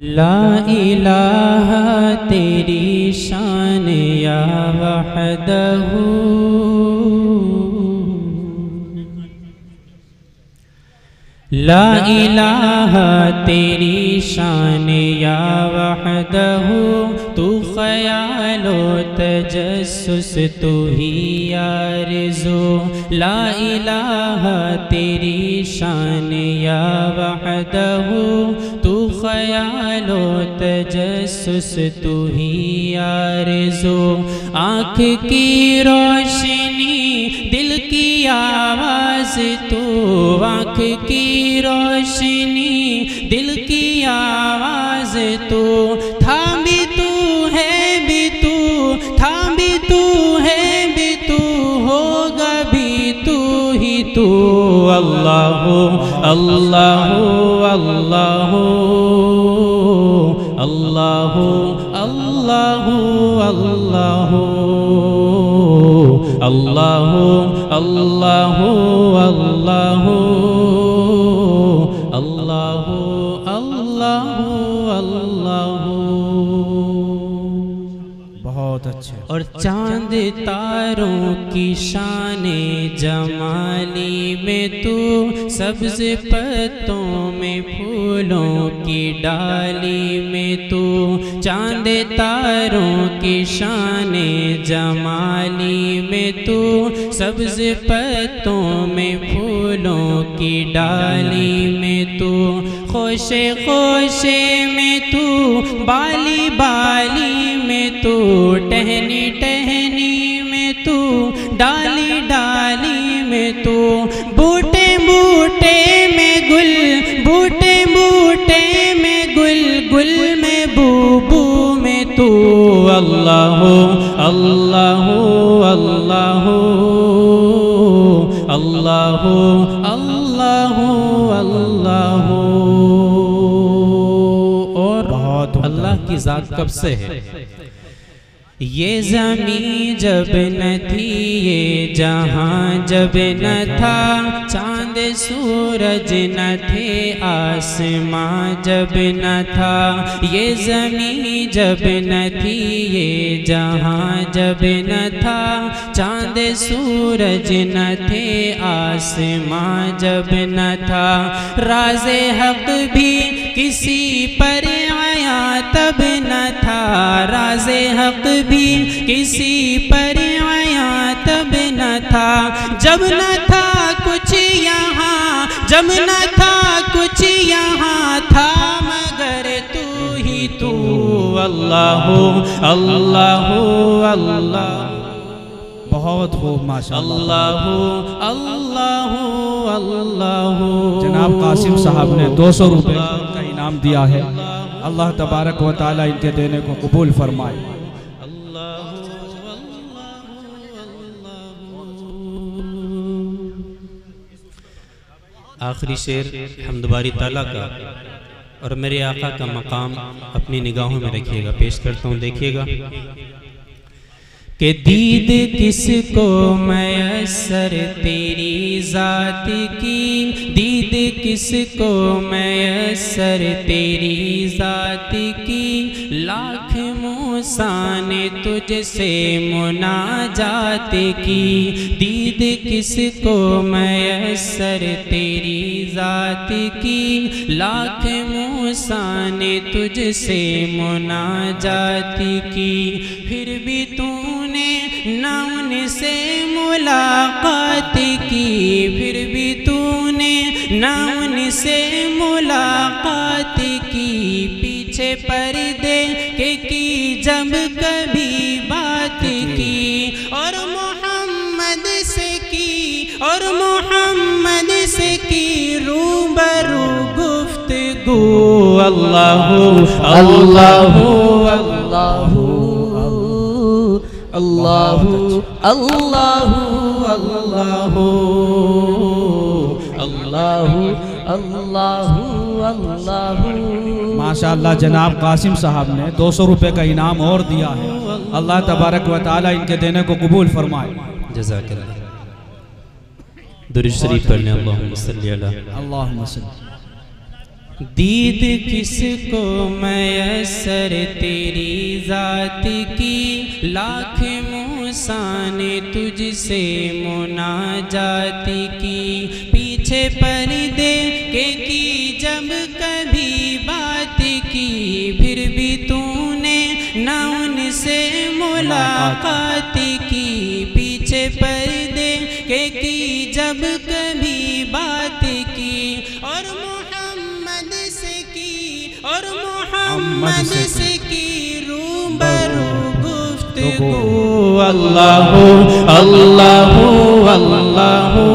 ला इलाहा तेरी शान या वहदहू, ला इलाहा तेरी शान या वहदहू, तू ख़यालो तजस्सुस तू ही आरज़ू। ला इलाहा तेरी शान या वहदहू, तू ख़यालो तजस्सुस तू ही आरज़ू। आँख की रोशनी दिल की आवाज़ तू, आँख की रोशनी दिल की आवाज़ तू, था भी तू है भी तू, था भी तू है भी तू, होगा भी तू ही तू। अल्लाहु अल्लाहु अल्लाहु अल्लाहु अल्लाहु अल्लाहु अल्लाहु अल्लाहु अल्लाहु अल्लाहु अल्लाहु अल्लाहु। बहुत अच्छे। और चांद तारों की शाने जमाली में तू, सब्ज़ पत्तों में फूलों की डाली में तू, चांद तारों की शाने जमाली में तू, सब्ज़ पत्तों में फूलों की डाली में तू, खोशे खोशे में तू, बाली बाली में तू, टहनी टहनी में तू, डाली डाली में तू, बूटे बूटे में गुल, बूटे बूटे में गुल, गुल में बूबू में तू। अल्लाहु अल्लाहु अल्लाहु अल्लाहु अल्लाहु अल्लाहु। और अल्लाह की ज़ात कब से है? ये ज़मीं जब न थी, ये जहां जब न था, चांद सूरज न थे, आसमां जब न था। ये ज़मीं जब न थी, ये जहां जब न था, चांद सूरज न थे, आसमां जब न था। राज़े हक़ भी किसी पर आया तब न था, राज़े हक़ भी किसी पर आया तब न था। जब न था कुछ यहाँ, जब न था कुछ यहाँ था, मगर तू ही तू। अल्लाहु अल्लाहु अल्लाह। बहुत खूब माशाअल्लाह। अल्लाहु अल्लाहु अल्लाहु। जनाब कासिम साहब ने 200 रुपये का इनाम दिया है। अल्लाह तबारक व तआला इनके देने को कबूल फरमाए। आखिरी शेर हम्द बारी ताला का और मेरे आका का मकाम अपनी निगाहों में रखिएगा। पेश करता हूँ, देखिएगा कि दीद किसको मैसर तेरी ज़ात की, दीद किसको मैसर तेरी ज़ात की, लाख मूसा ने तुझसे मुनाजात की। दीद किसको मैसर तेरी ज़ात की, लाख मूसा ने तुझसे मुनाजात की। फिर भी तूने ना उनसे मुलाकात की, फिर भी तूने ना उनसे मुलाकात की। पीछे पर्दे के की जब कभी बात की, और मोहम्मद से की, और मोहम्मद से की रूबरू गुफ्तगू। अल्लाहु अल्लाहु अल्लाहु अल्लाहु अल्लाहु अल्लाहु अल्लाहु अल्लाहु अल्लाहु। माशाअल्लाह जनाब कासिम साहब ने 200 रुपये का इनाम और दिया है। अल्लाह तबारक व तआला इनके देने को कबूल फरमाए। जज़ाकल्लाह। दुरूद शरीफ पढ़ने। अल्लाहुम्मा सल्ली अला। अल्लाहुम्मा सल्ली। दीद किसको मैसर तेरी जात की, लाख मूसा ने तुझसे मुनाजात की। पीछे पर्दे के की जब कभी बात की, फिर भी तूने ना उनसे मुलाकात की। पीछे पर्दे के की जब कभी बात की, और मोहम्मद से की रूबरू गुफ्तगू। अल्लाहु अल्लाहु अल्लाहु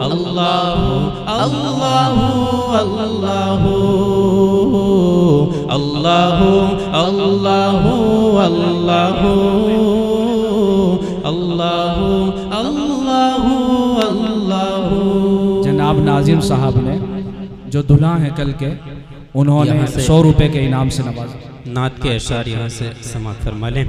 अल्लाहु अल्लाहु अल्लाहु अल्लाहु अल्लाहु अल्लाहु अल्लाहु अल्लाहु अल्लाहु। जनाब नाजिम साहब ने जो दुल्हा हैं कल के, उन्होंने 100 रुपए के इनाम से नवाजा। नात के अशार यहाँ से समाप्त फरमा लें।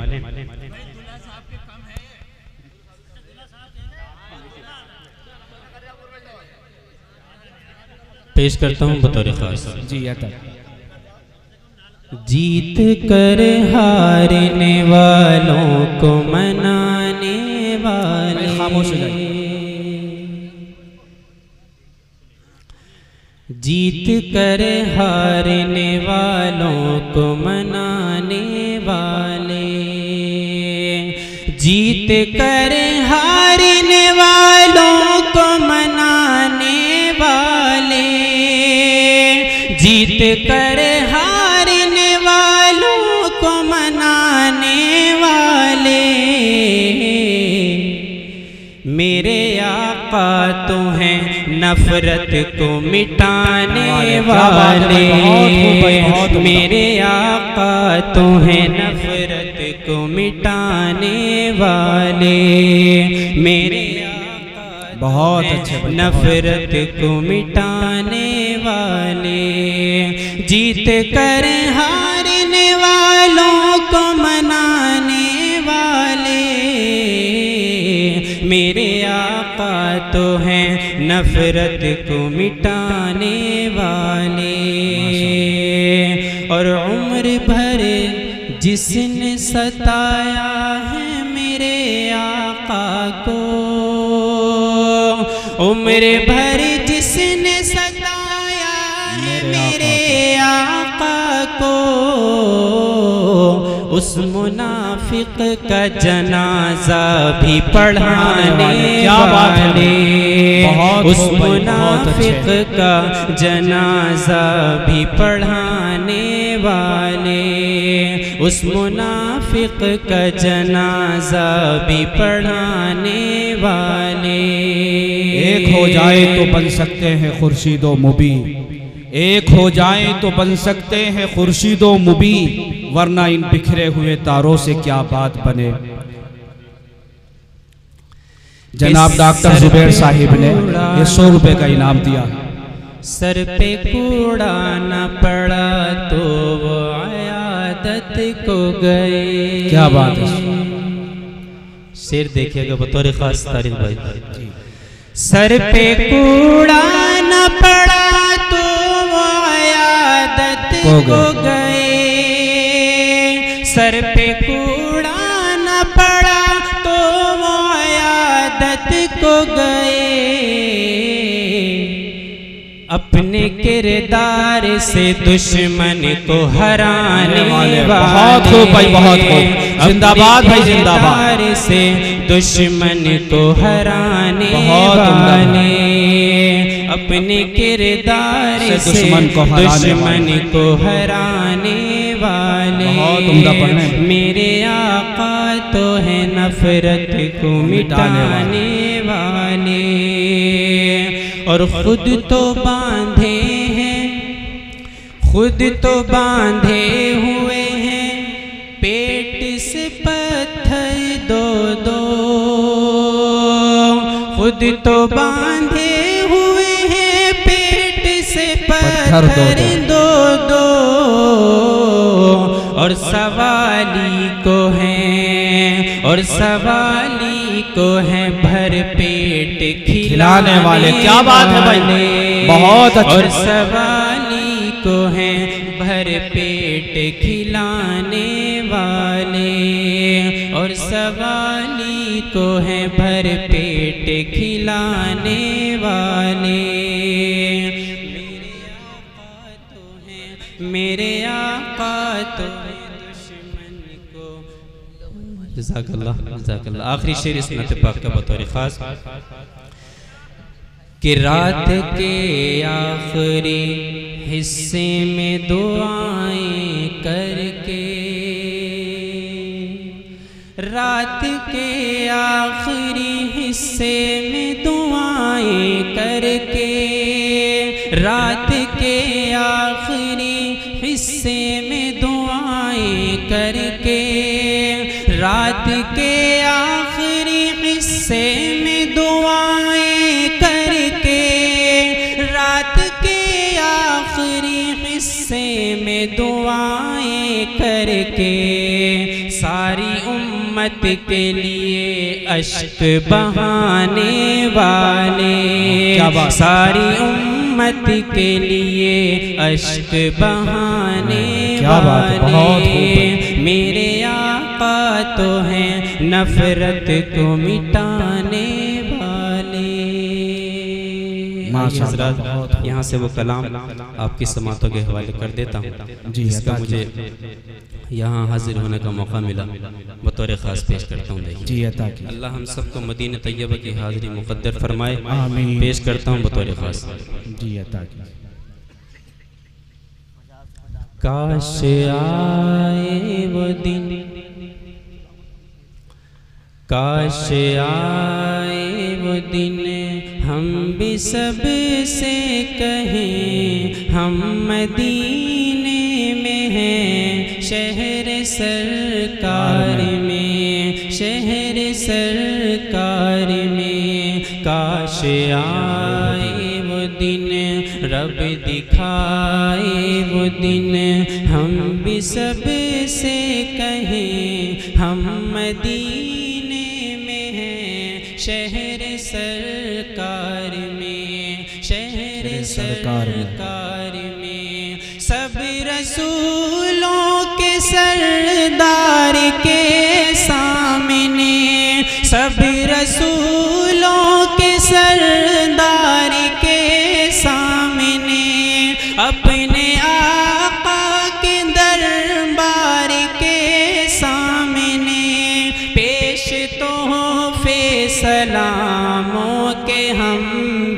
पेश करता हूँ बतौर खास। जी तक जीत कर हारने वालों को मनाने वाले, खामोश हो जाइए। जीत कर हारने वालों को मनाने वाले, जीत कर हारने वालों को मनाने वाले, जीत कर हारने वालों को मनाने वाले। मेरे आका तो हैं नफरत को मिटाने वाले, मेरे आका तो हैं नफरत को मिटाने वाले, मेरे आका बहुत अच्छे नफरत को मिटाने वाले। जीत कर हारने वालों को मनाने वाले, मेरे आका तो हैं नफरत को मिटाने वाले। और उम्र भर जिसने सताया है मेरे आका को, उम्र भर जिसने सताया है मेरे आका को, उस मुनाफिक का जनाजा भी पढ़ाने वाले, उस मुनाफिक का जनाजा भी पढ़ाने वाले, उस मुनाफिक का जनाजा भी पढ़ाने वाले। एक हो जाए तो बन सकते हैं खुर्शीदो मुबी, एक हो जाए तो बन सकते हैं खुर्शीदो मुबी, वरना इन बिखरे हुए तारों से क्या बात बने। जनाब डॉक्टर जुबैर साहिब ने ये 100 रुपए का इनाम दिया। सर पे कूड़ा न पड़ा तो वो आयादत को गए। क्या बात है। शेर देखिएगा बतौर खास तारीफ भाई। सर पे कूड़ा न पड़ा तो वो आयादत को गए, सर पे कूड़ा न पड़ा तो वो आयादत को गए। अपने किरदार से दुश्मन को हराने वाले, बहुत खूब भाई, बहुत खूब, जिंदाबाद भाई, जिंदाबाद। से दुश्मन को हराने वाले, अपने किरदार से दुश्मन को हराने वाले। मेरे आका तो है नफरत को मिटाने वाले, और खुद तो बांधे हैं, खुद तो बांधे हुए हैं पेट से पत्थर दो दो, खुद तो बांधे हुए हैं पेट से पत्थर दो दो, और सवाली को है, और सवाली को है भर पेट खिलाने वाले। क्या बात है भाई, बहुत अच्छा। और सवाली को है भर पेट खिलाने वाले, और सवाली को है भर पेट खिलाने वाले। मेरे आका तो है दुश्मन को। जज़ाकल्लाह जज़ाकल्लाह। आखिरी शेर इस नत पाक का बतौर खास कि रात के आखिरी हिस्से में दुआएं करके, रात के आखिरी हिस्से में दुआएं करके, रात के आखिरी हिस्से में दुआएं करके, रात के आखिरी हिस्से में दुआएं करके, रात के आखिरी हिस्से में दुआएं करके, सारी उम्मत के लिए अश्क बहाने वाले, सारी उम्मत के लिए अश्क बहाने वाले। मेरे आका तो हैं नफरत को मिटाने वाले। माशाअल्लाह। यहाँ से वो कलाम आपकी समातों के हवाले कर देता हूँ जिसका मुझे यहाँ हाजिर होने का मौका मिला, बतौर ख़ास पेश करता हूँ। जी अता की अल्लाह हम सबको मदीने तैयबा की हाज़िरी मुक़द्दर फरमाए। आमीन। पेश करता हूँ बतौर ख़ास। जी अता की। काश आए वो दिन, काश आए वो दिन, हम भी सब से कहें हम मदीने में हैं, शहर सरकार में, शहर सरकार में। काश आए वो दिन, रब दिखाए वो दिन, हम भी सब से कहें हम मदीने में हैं, शहर सरकार में, शहर सरकार में। सब रसूलों के सरदार के सामने, सब रसूलों के सरदार के सामने, अपने आका के दरबार के सामने, पेश तो फे सलामों के हम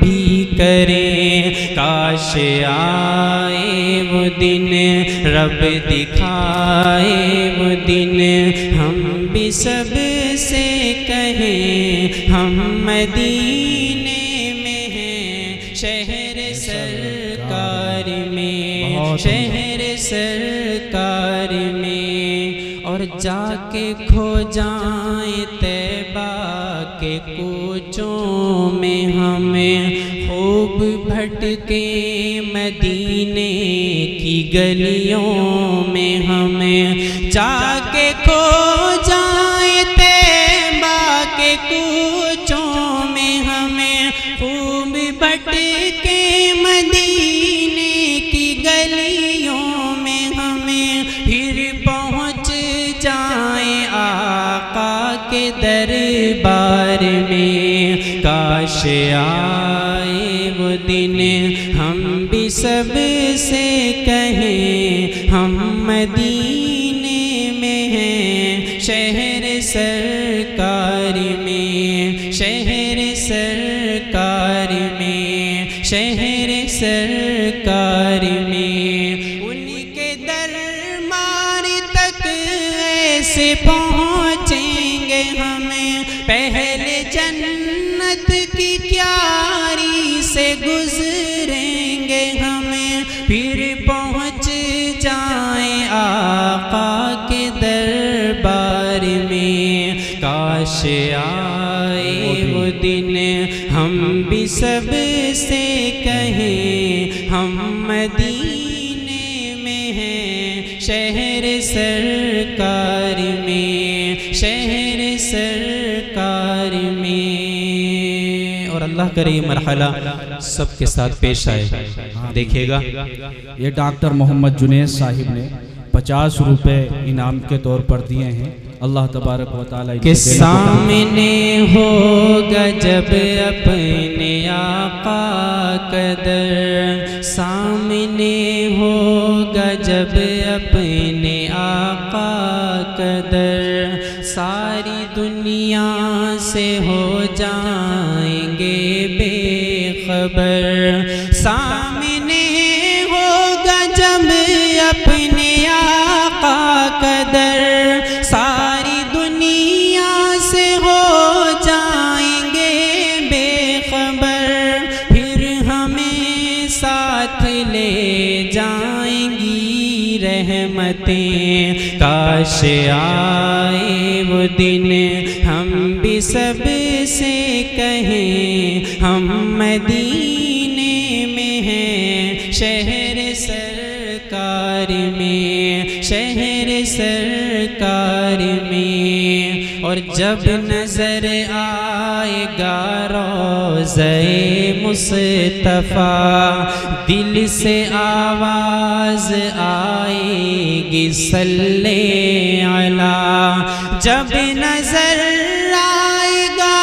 भी करें। काश आए वो दिन, रब दिखाए वो दिन, हम भी सब से कहें हम मदीने में हैं, शहर सरकार में, शहर सरकार में। और जाके खो जाएं तैबा के कोचों में, हमें खूब भटके मदीने की गलियों में, हमें जाके खो जाएं तैबा के कोचों में, हमें खूब भटके मदीने की गलियों में, हमें फिर पहुँच जाएं आका के दरबार में। काश आए वो दिन, हम भी सब से कहें हम मदीने में हैं, शहर सरकार में, शहर सरकार में, शहर सरकार में। उनके दरबार तक ऐसे पहुँचेंगे हमें, पहले जन्नत की क्यारी से गुजरेंगे हमें, फिर पहुँच जाएं आका के दरबार में। काश आए वो दिन, हम भी सब से कहें हम मदीने में हैं, शहर सरकार में, शहर सरकार में। और अल्लाह अल्लाह करे ये मरहला सबके साथ पेश आए। देखिएगा, ये डॉक्टर मोहम्मद जुनैद साहिब ने 50 रुपए इनाम के तौर पर दिए हैं। अल्लाह तबारक व तआला के सामने होगा जब अपने आका कदर, सामने होगा जब अपने आका कदर, सारी दुनिया से हो जाएंगे बेखबर। सामने होगा जब अपने आका कदर, सारी दुनिया से हो जाएंगे बेखबर, फिर हमें साथ ले जाएंगी रहमतें। काश आए वो दिन हम भी सब से कहें हम मदीने में हैं, शहर सरकार में, शहर सरकार में। और जब नजर आएगा रोज़े मुस्तफ़ा, दिल से आवाज आएगी सल्ले अला। जब नजर आएगा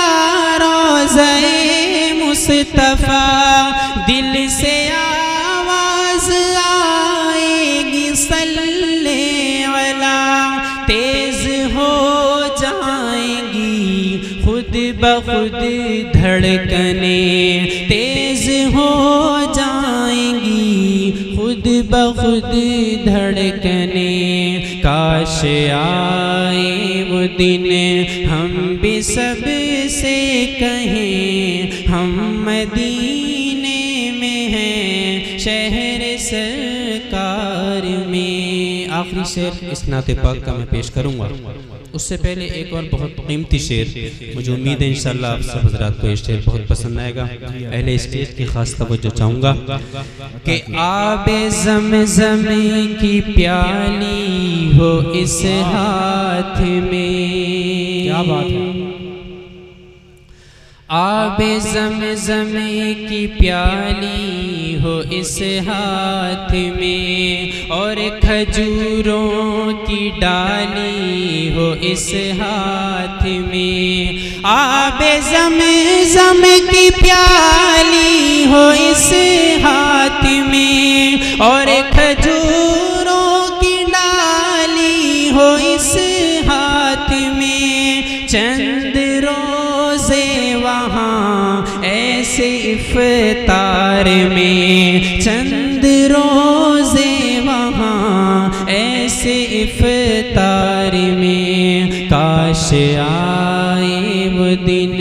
रोज़े मुस्तफ़ा, दिल से आवाज आएगी सल्ले अला। तेज हो जाएंगी खुद ब खुद धड़कने, तेज हो जाएंगी खुद ब खुद धड़कने। काश आए वो दिन हम भी सब से कहें हम मदीने में हैं, शहर सरकार में। आखिरी शेर इस नाते पाक का मैं पेश करूँगा, उससे पहले एक और बहुत कीमती शेर, मुझे उम्मीद है इंशाअल्लाह आप सब हज़रात को ये शेर बहुत पसंद आएगा। अहले स्टेज की खास तवज्जो चाहूँगा कि आबे ज़मज़म की प्याली हो इस हाथ में। क्या बात है। आबे ज़मज़म की प्याली हो इस हाथ में, और खजूरों की डाली हो इस हाथ में। आबे ज़मज़म की प्याली हो इस हाथ में, और खजूरों की डाली हो इस हाथ में। चंद रोज़े वहाँ ऐसे इफ्तार में, चंद रोज़े वहाँ ऐसे इफ्तार में। काश आए वो दिन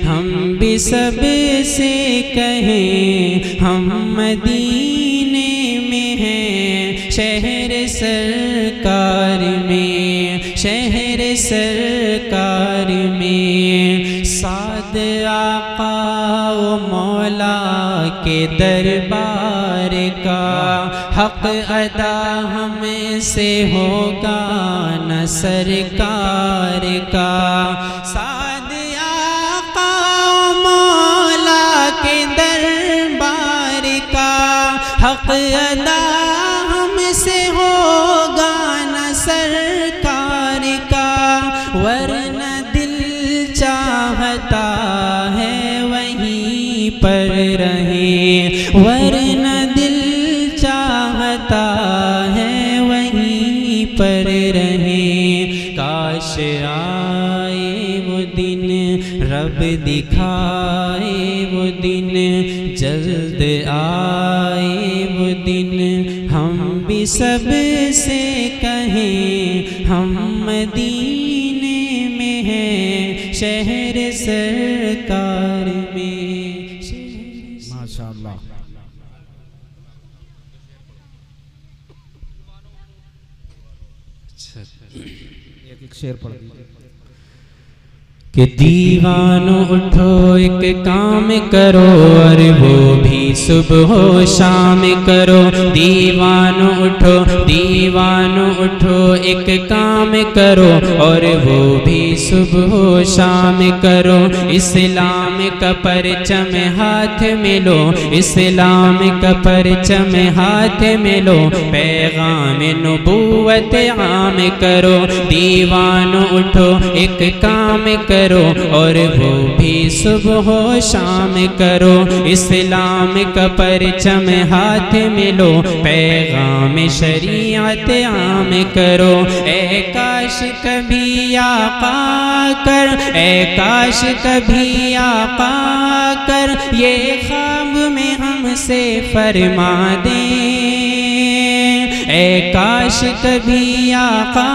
हम भी सब से कहें हम मदीने में हैं, शहर सरकार में, शहर सरकार में। साद आका ओ मौला के दरबार का हक अदा हमसे होगा न सरकार का। साद आका ओ मौला के दरबार का हक अदा हमसे होगा न सरकार का। वरना दिल चाहता है वहीं पर रहें, वरना दिल चाहता है वहीं पर रहें। काश आए वो दिन रब दिखाए वो दिन, जल्द आए वो दिन हम भी सब से कहें हम मदीने में हैं, शहर सरकार में। माशाअल्लाह। एक शेर पढ़ दीजिए। कि दीवानों उठो एक काम करो और वो भी सुबह शाम करो। दीवानों उठो एक काम करो और वो भी सुबह शाम करो। इस्लाम का परचम हाथ में लो, इस्लाम का परचम हाथ में लो, पैगाम नबूवत आम करो। दीवानों उठो एक काम करो और वो भी सुबह शाम करो। इस्लाम का परचम हाथ में लो, पैगाम शरीयत आम करो। ए काश कभी आका कर, ए काश कभी आका कर, ये ख्वाब में हमसे फरमा दें। ए काश कभी आका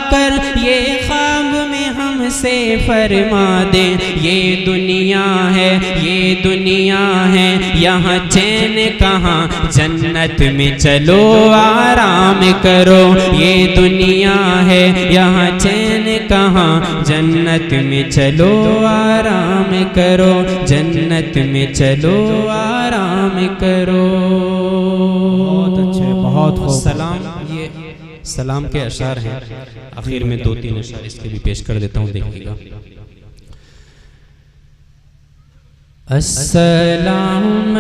कर, ये ख्वाब में हमसे फरमा दे। ये दुनिया है यहाँ चैन कहाँ, जन्नत में चलो आराम करो। ये दुनिया है यहाँ चैन कहाँ, जन्नत में चलो आराम करो, जन्नत में चलो आराम करो। बहुत अच्छे, बहुत खूब। सलाम, ये सलाम के अशार हैं। आखिर में 2-3 अशार इसके भी पेश कर देता हूँ, देखिएगा। अस्सलाम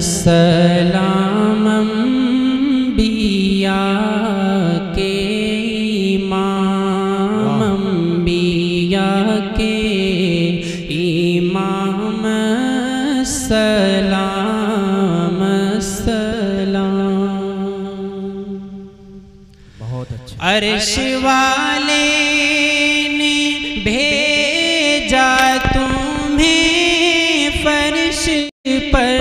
सलाम अंबिया के इमाम, अंबिया के इमाम, सलाम सलाम। बहुत अच्छा। अर्श वाले ने भेजा तुम्हें फर्श पर,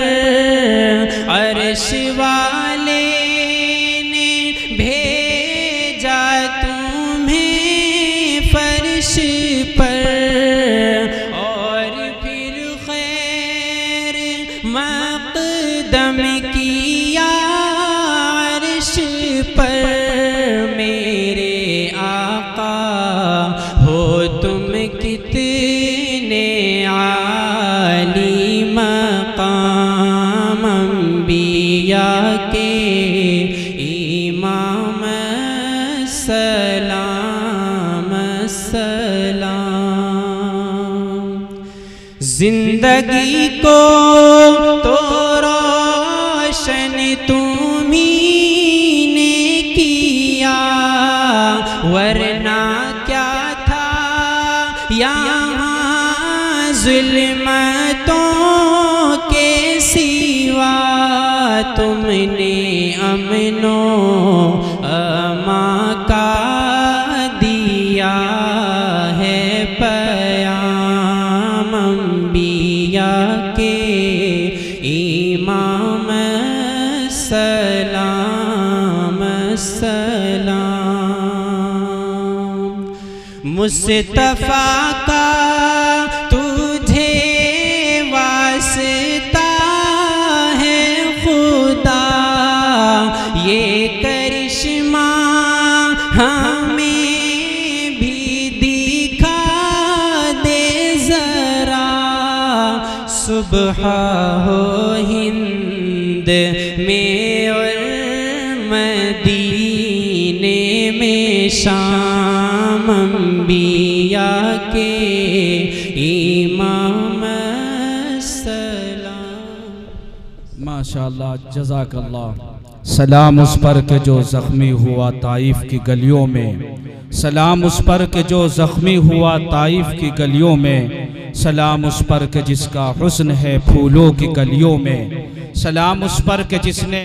अर्श वाले ने भेजा तुम्हें फर्श पर। और फिर खैर मक़दम किया अर्श पर। मेरे आका हो तुम कितने आली मकाम, अंबिया के इमाम, सलाम सलाम। जिंदगी को तो रोशन तुम्हीं ने किया, वरना क्या था यहाँ जुल्मतों के सिवा। तुमने अमनो अमा का दिया है पयाम, अंबिया के इमाम, सलाम सलाम। मुस्तफा का तुझे वास्ता है खुदा, ये करिश्मा हमें भी दिखा दे जरा। सुबह हो हिंद में और मदीने में शाम, अंबिया के इमाम, सलाम। माशाअल्लाह, जज़ाकल्लाह। सलाम उस पर के जो ज़ख्मी हुआ ताइफ की गलियों में, सलाम उस पर के जो ज़ख्मी हुआ ताइफ की गलियों में, सलाम उस पर के जिसका हुस्न है फूलों की गलियों में, सलाम उस पर के जिसने